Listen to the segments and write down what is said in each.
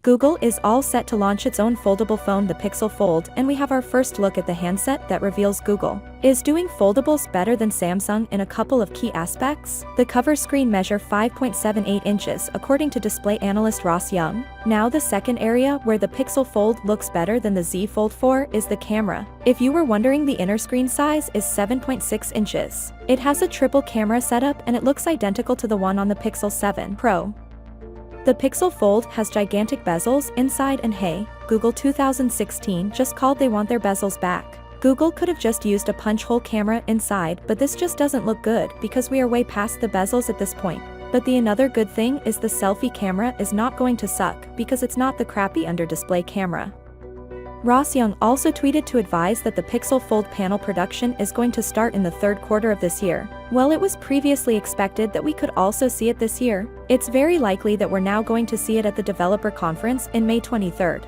Google is all set to launch its own foldable phone, the Pixel Fold, and we have our first look at the handset that reveals Google is doing foldables better than Samsung in a couple of key aspects. The cover screen measure 5.78 inches according to display analyst Ross Young. Now the second area where the Pixel Fold looks better than the Z Fold 4 is the camera. If you were wondering, the inner screen size is 7.6 inches. It has a triple camera setup and it looks identical to the one on the Pixel 7 Pro. The Pixel Fold has gigantic bezels inside, and hey, Google 2016 just called they want their bezels back. Google could have just used a punch hole camera inside, but this just doesn't look good because we are way past the bezels at this point. But the another good thing is the selfie camera is not going to suck because it's not the crappy under display camera. Ross Young also tweeted to advise that the Pixel Fold panel production is going to start in the third quarter of this year. While it was previously expected that we could also see it this year, it's very likely that we're now going to see it at the developer conference in May 23rd.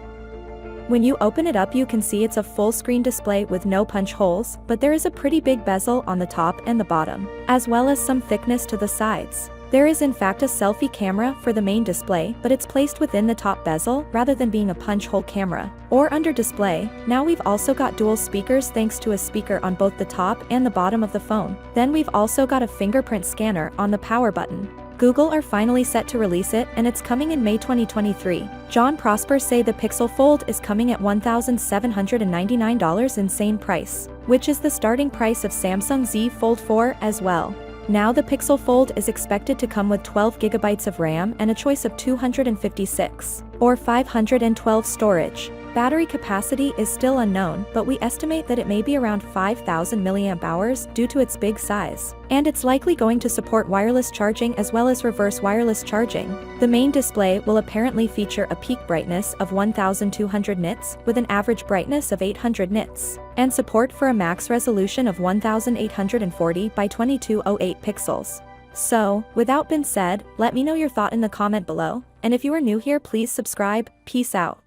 When you open it up, you can see it's a full screen display with no punch holes, but there is a pretty big bezel on the top and the bottom, as well as some thickness to the sides. There is in fact a selfie camera for the main display, but it's placed within the top bezel rather than being a punch hole camera or under display. Now we've also got dual speakers thanks to a speaker on both the top and the bottom of the phone. Then we've also got a fingerprint scanner on the power button. Google are finally set to release it, and it's coming in May 2023. John Prosper say the Pixel Fold is coming at $1,799 insane price, which is the starting price of Samsung Z Fold 4 as well. Now the Pixel Fold is expected to come with 12 GB of RAM and a choice of 256 or 512 storage. Battery capacity is still unknown, but we estimate that it may be around 5,000 mAh due to its big size. And it's likely going to support wireless charging as well as reverse wireless charging. The main display will apparently feature a peak brightness of 1,200 nits with an average brightness of 800 nits, and support for a max resolution of 1,840 by 2208 pixels. So, without being said, let me know your thought in the comment below, and if you are new here, please subscribe. Peace out.